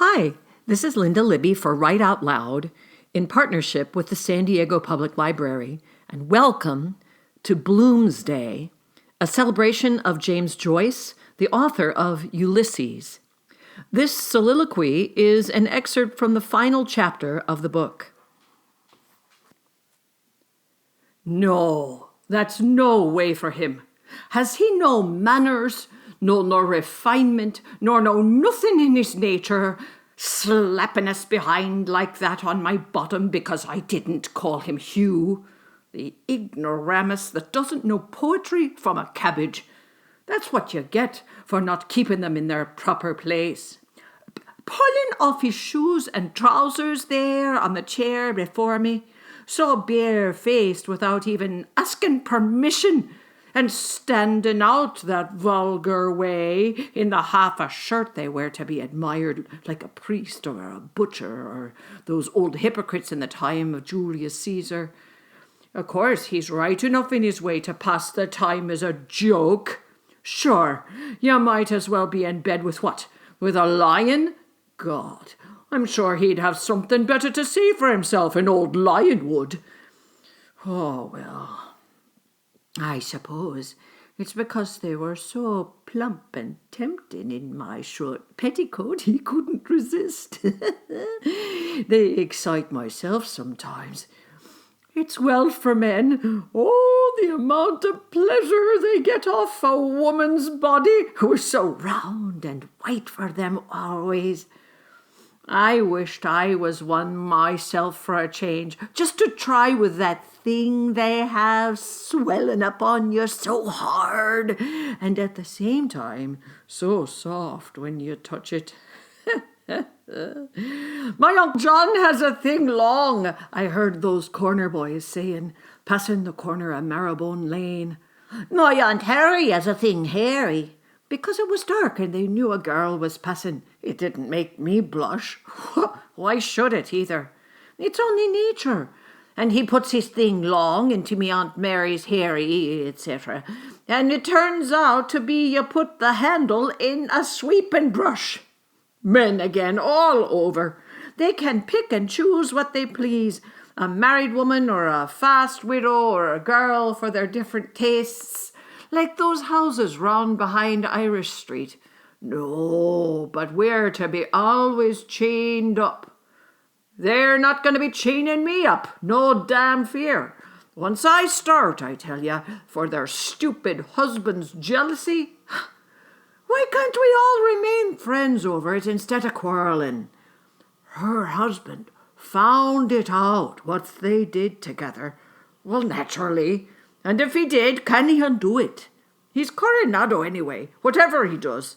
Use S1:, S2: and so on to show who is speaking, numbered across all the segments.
S1: Hi, this is Linda Libby for Write Out Loud in partnership with the San Diego Public Library, and welcome to Blooomsday, a celebration of James Joyce, the author of Ulysses. This soliloquy is an excerpt from the final chapter of the book. No, that's no way for him. Has he no manners, no refinement, nor no nothing in his nature, slapping us behind like that on my bottom because I didn't call him Hugh? The ignoramus that doesn't know poetry from a cabbage. That's what you get for not keeping them in their proper place. Pulling off his shoes and trousers there on the chair before me, so bare-faced without even asking permission, and standing out that vulgar way in the half a shirt they wear to be admired like a priest or a butcher or those old hypocrites in the time of Julius Caesar. Of course, he's right enough in his way to pass the time as a joke. Sure, you might as well be in bed with what? With a lion? God, I'm sure he'd have something better to say for himself, an old lion would. Oh, well, I suppose it's because they were so plump and tempting in my short petticoat he couldn't resist. They excite myself sometimes. It's well for men. Oh, the amount of pleasure they get off a woman's body who is so round and white for them always. I wished I was one myself for a change, just to try with that thing they have swelling up on you so hard, and at the same time so soft when you touch it. My Uncle John has a thing long, I heard those corner boys saying, passing the corner of Marrowbone Lane. My Aunt Harry has a thing hairy. Because it was dark and they knew a girl was passing. It didn't make me blush. Why should it either? It's only nature. And he puts his thing long into me Aunt Mary's hairy, etc. And it turns out to be you put the handle in a sweeping brush. Men again, all over. They can pick and choose what they please. A married woman or a fast widow or a girl for their different tastes. Like those houses round behind Irish Street. No, but we're to be always chained up. They're not going to be chaining me up, no damn fear. Once I start, I tell you, for their stupid husband's jealousy. Why can't we all remain friends over it instead of quarrelling? Her husband found it out what they did together. Well, naturally. And if he did, can he undo it? He's Coronado anyway, whatever he does.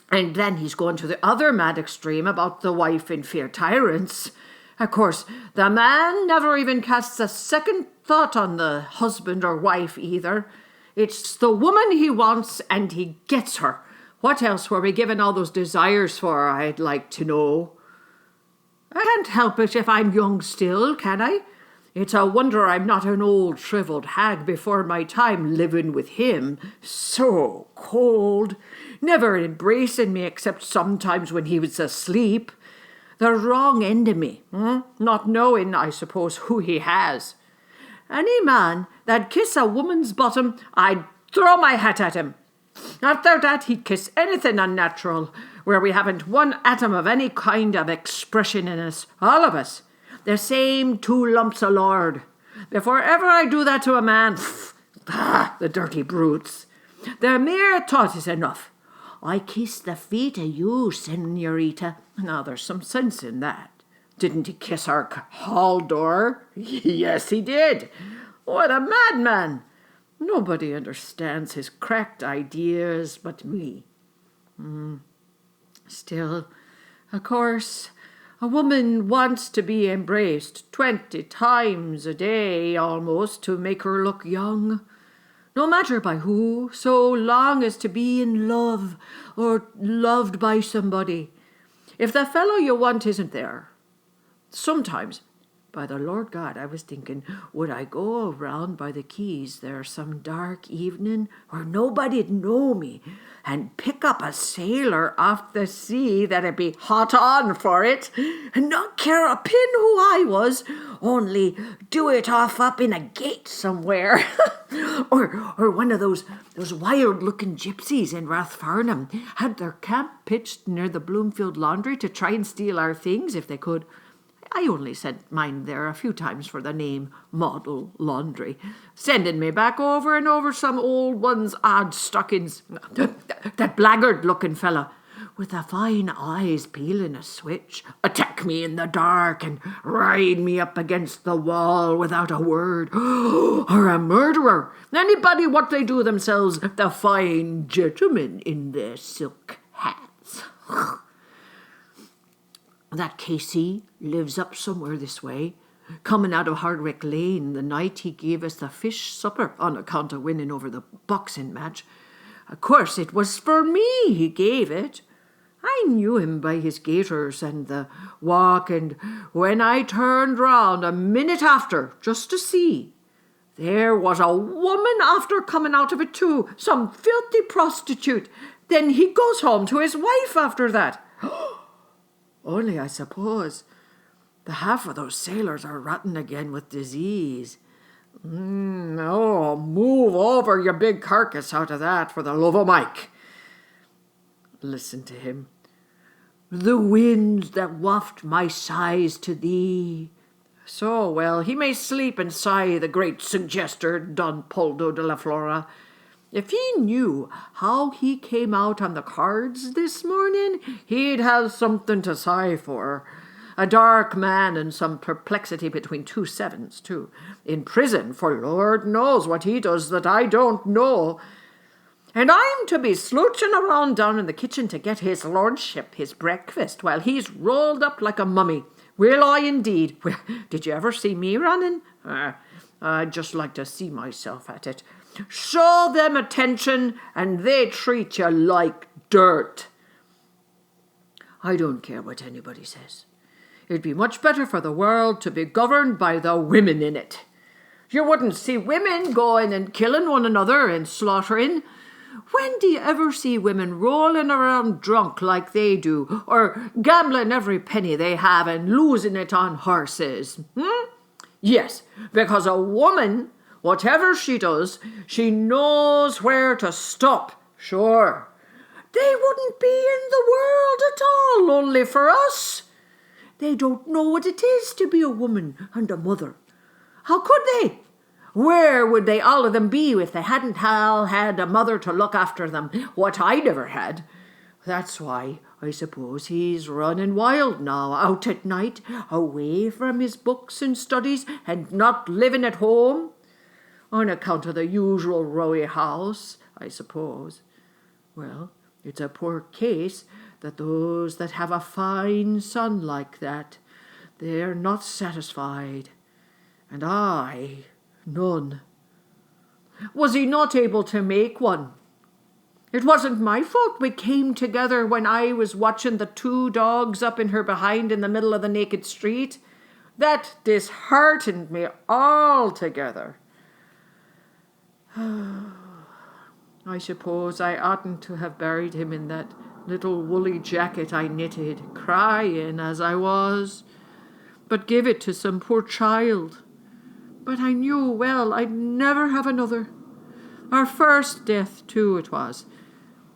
S1: And then he's going to the other mad extreme about the wife in fear tyrants. Of course, the man never even casts a second thought on the husband or wife either. It's the woman he wants and he gets her. What else were we given all those desires for, I'd like to know? I can't help it if I'm young still, can I? It's a wonder I'm not an old shriveled hag before my time living with him. So cold. Never embracing me except sometimes when he was asleep. The wrong end of me. Not knowing, I suppose, who he has. Any man that'd kiss a woman's bottom, I'd throw my hat at him. After that, he'd kiss anything unnatural, where we haven't one atom of any kind of expression in us, all of us. The same two lumps of lard. Before ever I do that to a man, the dirty brutes. The mere thought is enough. I kiss the feet of you, senorita. Now there's some sense in that. Didn't he kiss our hall door? Yes, he did. What a madman. Nobody understands his cracked ideas but me. Still, of course, a woman wants to be embraced 20 times a day almost to make her look young. No matter by who, so long as to be in love or loved by somebody. If the fellow you want isn't there, sometimes, By the Lord God, I was thinking, would I go around by the quays there some dark evening where nobody'd know me and pick up a sailor off the sea that'd be hot on for it and not care a pin who I was, only do it off up in a gate somewhere. or one of those wild-looking gypsies in Rathfarnham had their camp pitched near the Bloomfield Laundry to try and steal our things if they could. I only sent mine there a few times for the name Model Laundry, sending me back over and over some old one's odd stockings. That blackguard-looking fella with the fine eyes peeling a switch attack me in the dark and ride me up against the wall without a word. Or a murderer, anybody what they do themselves, the fine gentlemen in their silk hats. That Casey lives up somewhere this way, coming out of Hardwick Lane the night he gave us the fish supper on account of winning over the boxing match. Of course, it was for me he gave it. I knew him by his gaiters and the walk, and when I turned round a minute after, just to see, there was a woman after coming out of it too, some filthy prostitute. Then he goes home to his wife after that. Only, I suppose, the half of those sailors are rotten again with disease. Oh, move over, you big carcass, out of that, for the love of Mike. Listen to him. The winds that waft my sighs to thee. So, well, he may sleep and sigh, the great suggester, Don Poldo de la Flora. If he knew how he came out on the cards this morning, he'd have something to sigh for. A dark man and some perplexity between 2 sevens, too. In prison, for Lord knows what he does that I don't know. And I'm to be slouching around down in the kitchen to get his lordship his breakfast while he's rolled up like a mummy. Will I indeed? Well, did you ever see me running? I'd just like to see myself at it. Show them attention and they treat you like dirt. I don't care what anybody says. It'd be much better for the world to be governed by the women in it. You wouldn't see women going and killing one another and slaughtering. When do you ever see women rolling around drunk like they do, or gambling every penny they have and losing it on horses? Yes, because a woman, whatever she does, she knows where to stop, sure. They wouldn't be in the world at all, only for us. They don't know what it is to be a woman and a mother. How could they? Where would they all of them be if they hadn't all had a mother to look after them, what I never had? That's why I suppose he's running wild now, out at night, away from his books and studies, and not living at home. On account of the usual rowy house, I suppose. Well, it's a poor case that those that have a fine son like that, they're not satisfied. And I, none. Was he not able to make one? It wasn't my fault we came together when I was watching the 2 dogs up in her behind in the middle of the naked street. That disheartened me altogether. I suppose I oughtn't to have buried him in that little woolly jacket I knitted, crying as I was, but give it to some poor child. But I knew well I'd never have another. Our first death, too, it was.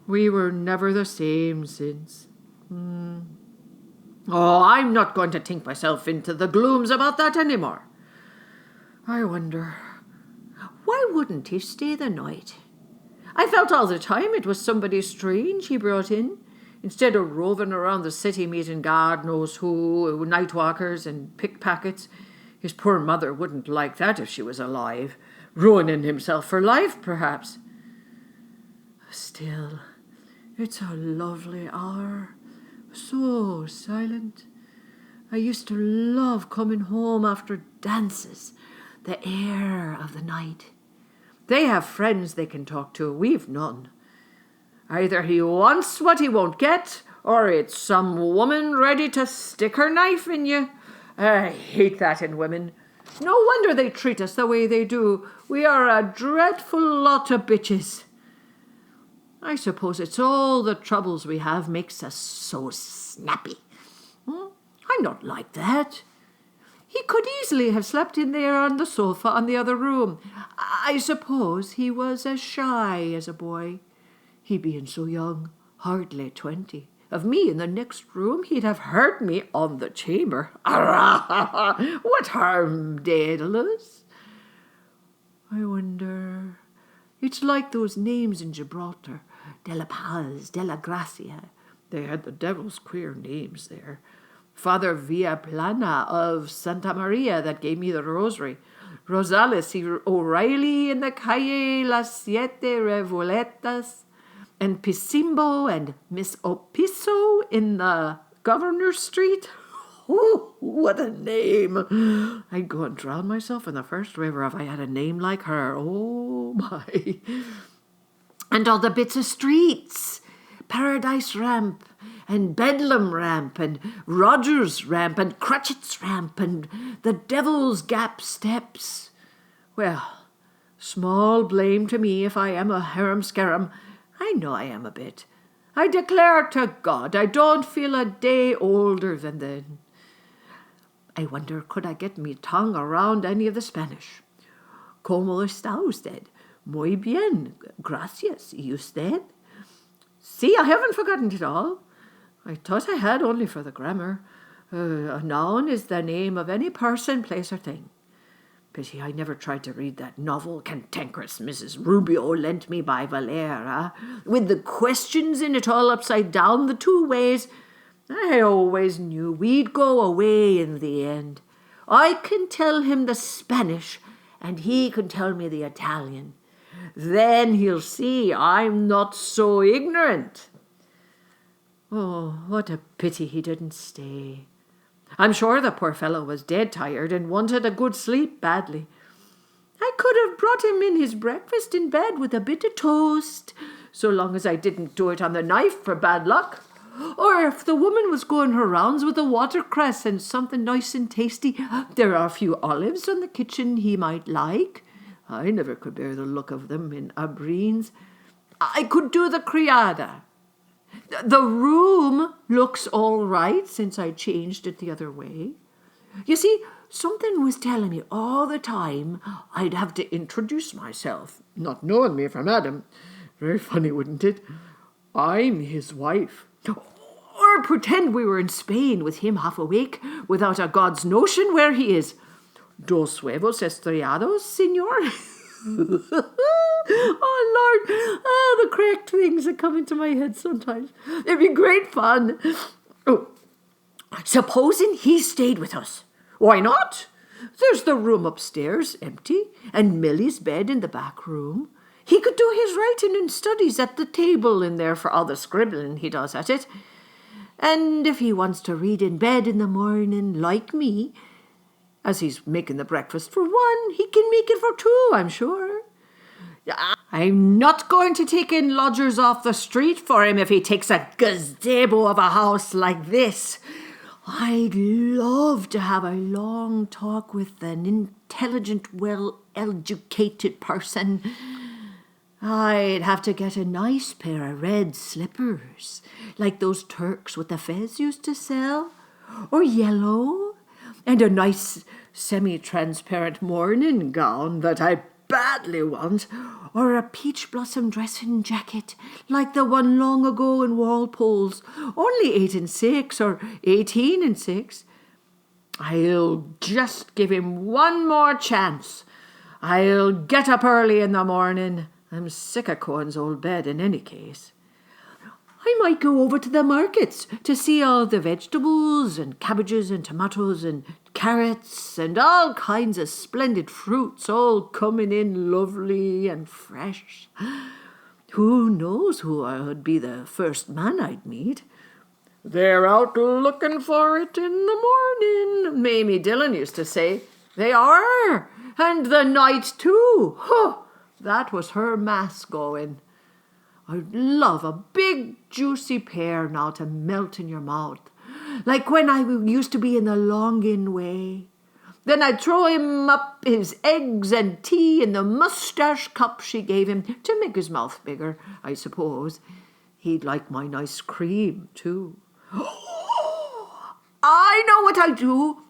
S1: We were never the same since. Oh, I'm not going to think myself into the glooms about that any more. I wonder, why wouldn't he stay the night? I felt all the time it was somebody strange he brought in, instead of roving around the city meeting God knows who, night walkers and pickpockets. His poor mother wouldn't like that if she was alive, ruining himself for life, perhaps. Still, it's a lovely hour, so silent. I used to love coming home after dances, the air of the night. They have friends they can talk to, we've none. Either he wants what he won't get, or it's some woman ready to stick her knife in you, I hate that in women. No wonder they treat us the way they do. We are a dreadful lot of bitches. I suppose it's all the troubles we have makes us so snappy. I'm not like that. He could easily have slept in there on the sofa in the other room. I suppose he was as shy as a boy. He being so young, hardly 20. Of me in the next room, he'd have heard me on the chamber. What harm, Daedalus? I wonder. It's like those names in Gibraltar. De la Paz, De la Gracia. They had the devil's queer names there. Father Villaplana of Santa Maria that gave me the rosary. Rosales O'Reilly in the Calle Las Siete Revoletas. And Pisimbo and Miss Opiso in the Governor Street. Oh, what a name. I'd go and drown myself in the first river if I had a name like her. Oh, my. And all the bits of streets. Paradise Ramp and Bedlam Ramp and Rogers Ramp and Cratchit's Ramp and the Devil's Gap Steps. Well, small blame to me if I am a harum-scarum. I know I am a bit. I declare to God I don't feel a day older than then. I wonder could I get me tongue around any of the Spanish. ¿Cómo está usted? Muy bien, gracias. ¿Y usted? See, I haven't forgotten it all. I thought I had only for the grammar. A noun is the name of any person, place, or thing. Pity I never tried to read that novel Cantankerous Mrs. Rubio lent me by Valera, with the questions in it all upside down the two ways. I always knew we'd go away in the end. I can tell him the Spanish, and he can tell me the Italian. Then he'll see I'm not so ignorant. Oh, what a pity he didn't stay. I'm sure the poor fellow was dead tired and wanted a good sleep badly. I could have brought him in his breakfast in bed with a bit of toast, so long as I didn't do it on the knife for bad luck. Or if the woman was going her rounds with a watercress and something nice and tasty, there are a few olives on the kitchen he might like. I never could bear the look of them in abrines. I could do the criada. The room looks all right since I changed it the other way. You see, something was telling me all the time I'd have to introduce myself, not knowing me from Adam. Very funny, wouldn't it? I'm his wife. Or pretend we were in Spain with him half awake, without a God's notion where he is. Dos huevos estrellados, señor? Oh, Lord. The correct things that come into my head sometimes. It'd be great fun. Oh, supposing he stayed with us. Why not? There's the room upstairs, empty, and Millie's bed in the back room. He could do his writing and studies at the table in there for all the scribbling he does at it. And if he wants to read in bed in the morning, like me, as he's making the breakfast for one, he can make it for two, I'm sure. I'm not going to take in lodgers off the street for him if he takes a gazebo of a house like this. I'd love to have a long talk with an intelligent, well-educated person. I'd have to get a nice pair of red slippers, like those Turks with the fez used to sell, or yellow, and a nice semi-transparent morning gown that I badly want, or a peach blossom dressing jacket like the one long ago in Walpole's, only 8 and 6 or 18 and 6. I'll just give him one more chance. I'll get up early in the morning. I'm sick of Cohen's old bed in any case. I might go over to the markets to see all the vegetables and cabbages and tomatoes and carrots and all kinds of splendid fruits all coming in lovely and fresh. Who knows who would be the first man I'd meet? They're out looking for it in the morning, Mamie Dillon used to say. They are, and the night too. Huh, that was her mass going. I'd love a big juicy pear now to melt in your mouth. like when I used to be in the Longin way. Then I'd throw him up his eggs and tea in the moustache cup she gave him to make his mouth bigger, I suppose. He'd like my nice cream, too. I know what I'll do.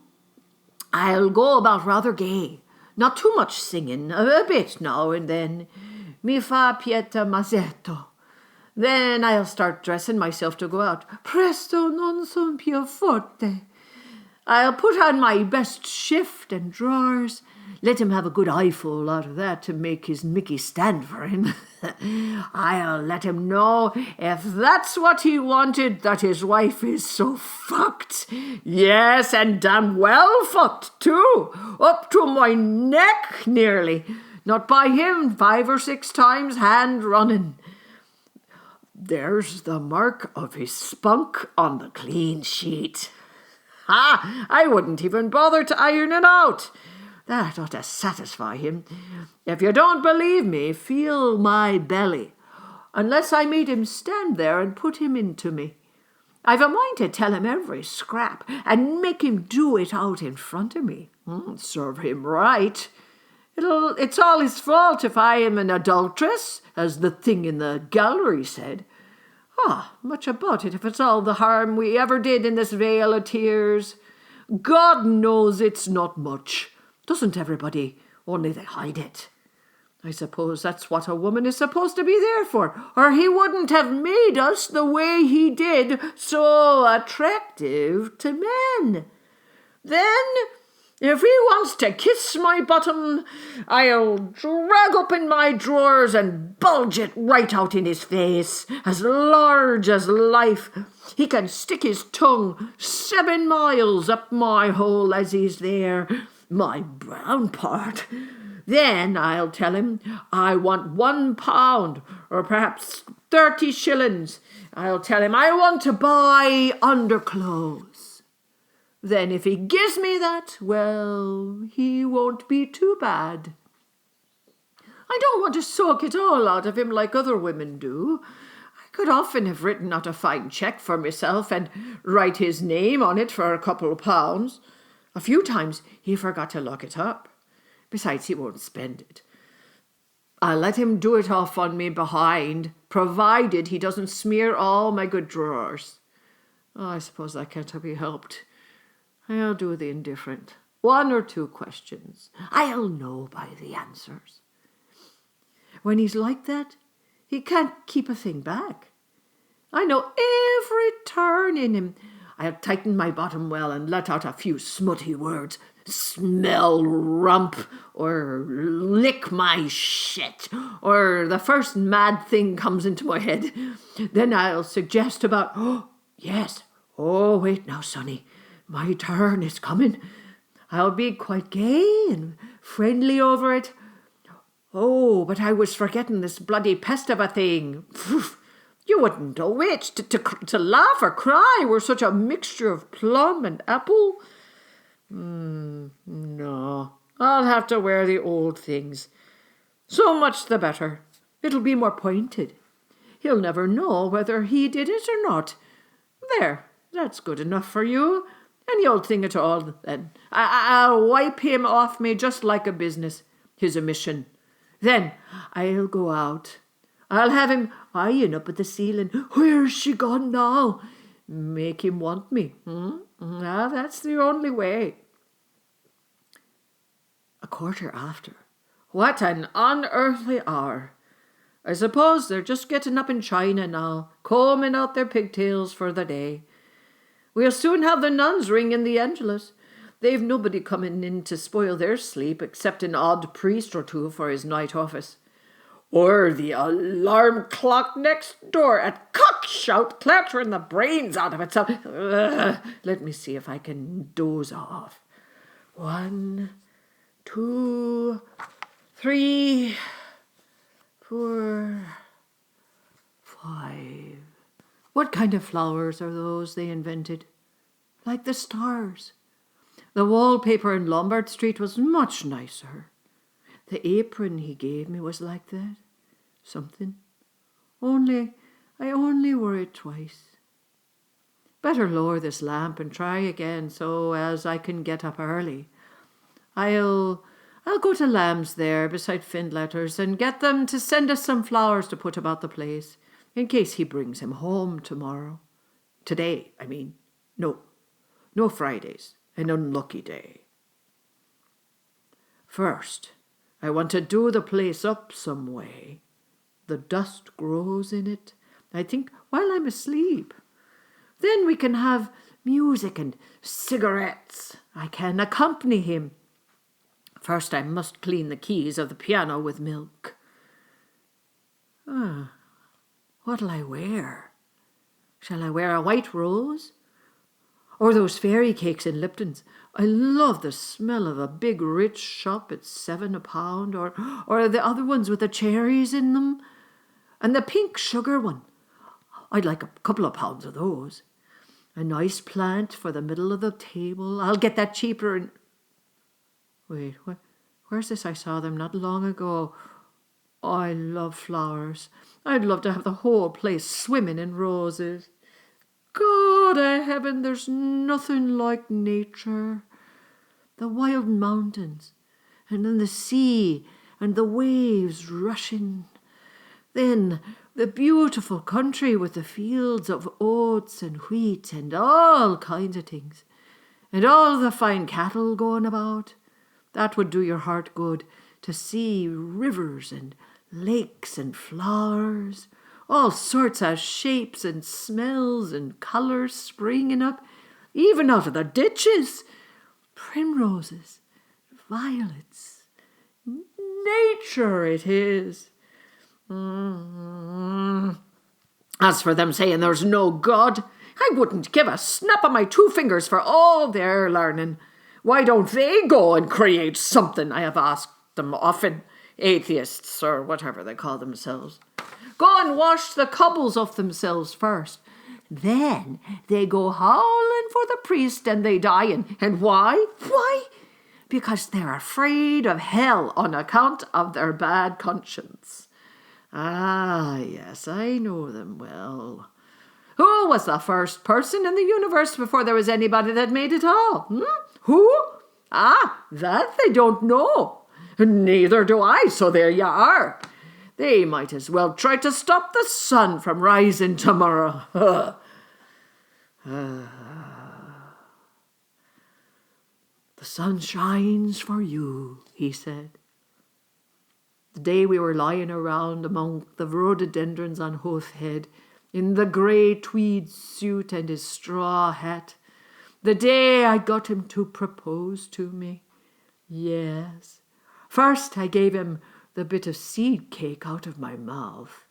S1: I'll go about rather gay. Not too much singing, a bit now and then. Mi fa pieta mazzetto. Then I'll start dressing myself to go out. Presto non son più forte. I'll put on my best shift and drawers. Let him have a good eyeful out of that to make his Mickey stand for him. I'll let him know, if that's what he wanted, that his wife is so fucked. Yes, and damn well fucked, too. Up to my neck, nearly. Not by him 5 or 6 times hand running. There's the mark of his spunk on the clean sheet. Ha! I wouldn't even bother to iron it out. That ought to satisfy him. If you don't believe me, feel my belly. Unless I made him stand there and put him into me. I've a mind to tell him every scrap and make him do it out in front of me. Serve him right. It's all his fault if I am an adulteress, as the thing in the gallery said. Much about it if it's all the harm we ever did in this vale of tears. God knows it's not much. Doesn't everybody? Only they hide it. I suppose that's what a woman is supposed to be there for, or he wouldn't have made us the way he did, so attractive to men. Then, if he wants to kiss my bottom, I'll drag open my drawers and bulge it right out in his face, as large as life. He can stick his tongue 7 miles up my hole as he's there, my brown part. Then I'll tell him I want £1, or perhaps 30 shillings. I'll tell him I want to buy underclothes. Then if he gives me that, well, he won't be too bad. I don't want to soak it all out of him like other women do. I could often have written out a fine cheque for myself and write his name on it for a couple of pounds. A few times he forgot to lock it up. Besides, he won't spend it. I'll let him do it off on me behind, provided he doesn't smear all my good drawers. I suppose that can't be helped. I'll do the indifferent. 1 or 2 questions. I'll know by the answers. When he's like that, he can't keep a thing back. I know every turn in him. I'll tighten my bottom well and let out a few smutty words. Smell rump, or lick my shit, or the first mad thing comes into my head. Then I'll suggest about, wait now, sonny. My turn is coming. I'll be quite gay and friendly over it. But I was forgetting this bloody pest of a thing. You wouldn't know which, to laugh or cry were such a mixture of plum and apple. No, I'll have to wear the old things. So much the better. It'll be more pointed. He'll never know whether he did it or not. There, that's good enough for you. Any old thing at all, then. I'll wipe him off me just like a business, his omission. Then I'll go out. I'll have him eyeing up at the ceiling. Where's she gone now? Make him want me. That's the only way. 1:15. What an unearthly hour. I suppose they're just getting up in China now, combing out their pigtails for the day. We'll soon have the nuns ringing the Angelus. They've nobody coming in to spoil their sleep except an odd priest or 2 for his night office. Or the alarm clock next door at cock-shout, clattering the brains out of itself. Let me see if I can doze off. 1, 2, 3, 4, 5. What kind of flowers are those they invented? Like the stars. The wallpaper in Lombard Street was much nicer. The apron he gave me was like that. Something. I only wore it twice. Better lower this lamp and try again so as I can get up early. I'll go to Lamb's there beside Findletter's and get them to send us some flowers to put about the place, in case he brings him home tomorrow. Today, I mean. No Fridays, an unlucky day. First, I want to do the place up some way. The dust grows in it, I think, while I'm asleep. Then we can have music and cigarettes. I can accompany him. First, I must clean the keys of the piano with milk. What'll I wear? Shall I wear a white rose? Or those fairy cakes in Lipton's? I love the smell of a big rich shop at 7 a pound, or the other ones with the cherries in them. And the pink sugar one. I'd like a couple of pounds of those. A nice plant for the middle of the table. I'll get that cheaper and... Wait, where's this? I saw them not long ago. Oh, I love flowers. I'd love to have the whole place swimming in roses. God of heaven, there's nothing like nature. The wild mountains, and then the sea, and the waves rushing. Then the beautiful country with the fields of oats and wheat and all kinds of things. And all the fine cattle going about. That would do your heart good, to see rivers and lakes and flowers, all sorts of shapes and smells and colours springing up, even out of the ditches. Primroses, violets. Nature it is. As for them saying there's no God, I wouldn't give a snap of my 2 fingers for all their learning. Why don't they go and create something? I have asked them often, atheists or whatever they call themselves. Go and wash the cobbles off themselves first. Then they go howling for the priest and they die. And why? Why? Because they're afraid of hell on account of their bad conscience. Ah, yes, I know them well. Who was the first person in the universe before there was anybody that made it all? Who? Ah, that they don't know. Neither do I, so there you are. They might as well try to stop the sun from rising tomorrow. The sun shines for you, he said. The day we were lying around among the rhododendrons on Howth Head, in the grey tweed suit and his straw hat, the day I got him to propose to me. Yes. First I gave him the bit of seed cake out of my mouth.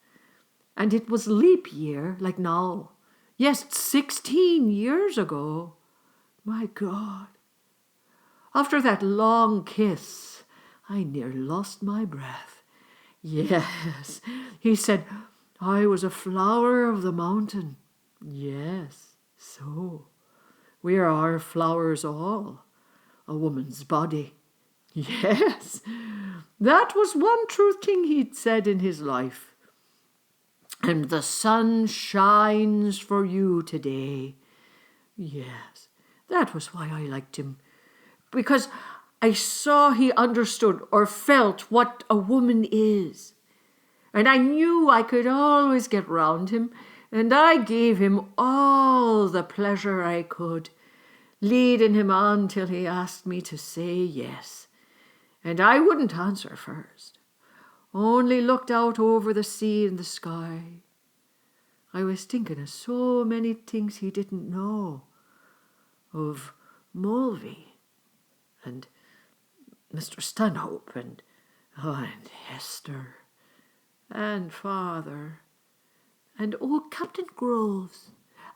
S1: And it was leap year, like now. Yes, 16 years ago. My God. After that long kiss, I near lost my breath. Yes, he said, I was a flower of the mountain. Yes, so. We are flowers all, a woman's body. Yes, that was one true thing he'd said in his life. And the sun shines for you today. Yes, that was why I liked him. Because I saw he understood or felt what a woman is. And I knew I could always get round him, and I gave him all the pleasure I could, leading him on till he asked me to say yes. And I wouldn't answer first, only looked out over the sea and the sky. I was thinking of so many things he didn't know, of Mulvey and Mr. Stanhope and Hester and Father and old Captain Groves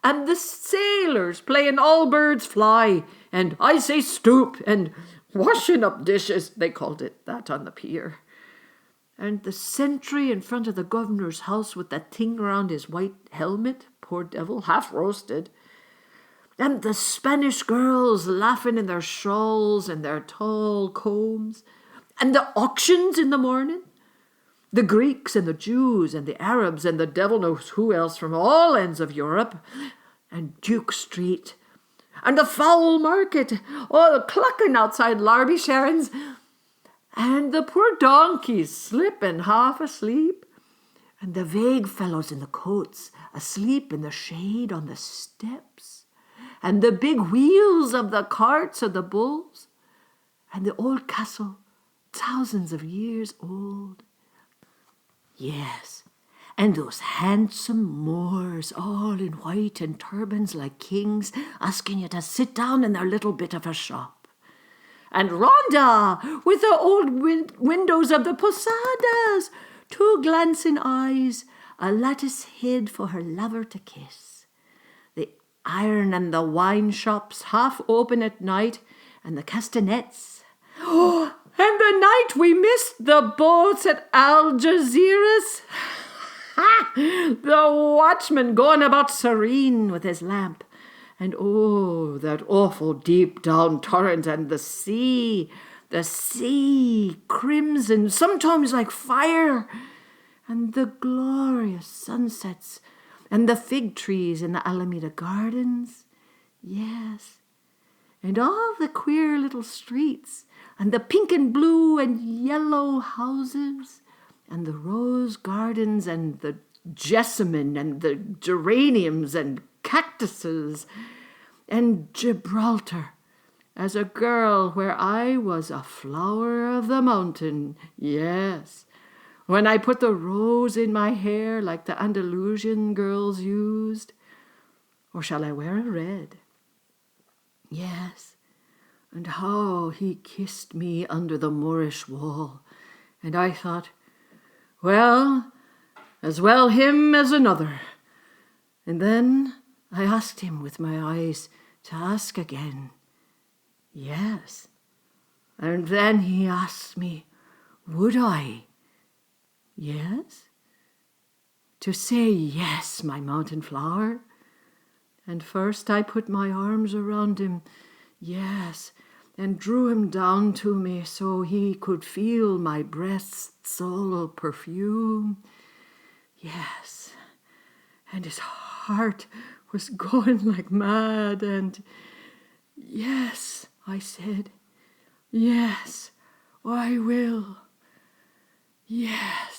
S1: and the sailors playing All Birds Fly and I Say Stoop and washing up dishes, they called it that on the pier. And the sentry in front of the governor's house with that thing round his white helmet, poor devil, half roasted. And the Spanish girls laughing in their shawls and their tall combs. And the auctions in the morning. The Greeks and the Jews and the Arabs and the devil knows who else from all ends of Europe. and Duke Street, and the foul market, all clucking outside Larby Sharon's, and the poor donkeys slipping half asleep, and the vague fellows in the coats asleep in the shade on the steps, and the big wheels of the carts of the bulls, and the old castle, thousands of years old. Yes, and those handsome Moors, all in white and turbans like kings, asking you to sit down in their little bit of a shop. And Rhonda, with the old windows of the posadas, two glancing eyes, a lattice hid for her lover to kiss. The iron and the wine shops half open at night, and the castanets. Oh, and the night we missed the boats at Algeciras. The watchman going about serene with his lamp. And oh, that awful deep down torrent, and the sea, crimson, sometimes like fire, and the glorious sunsets, and the fig trees in the Alameda Gardens. Yes, and all the queer little streets, and the pink and blue and yellow houses, and the rose gardens, and the jessamine, and the geraniums, and cactuses, and Gibraltar, as a girl where I was a flower of the mountain, yes, when I put the rose in my hair like the Andalusian girls used. Or shall I wear a red? Yes, and how he kissed me under the Moorish wall, and I thought, well, as well him as another. And then I asked him with my eyes to ask again. Yes. And then he asked me, would I? Yes. To say yes, my mountain flower. And first I put my arms around him, yes, and drew him down to me so he could feel my breast's all perfume. Yes, and his heart was going like mad, and yes, I said, yes, I will, yes.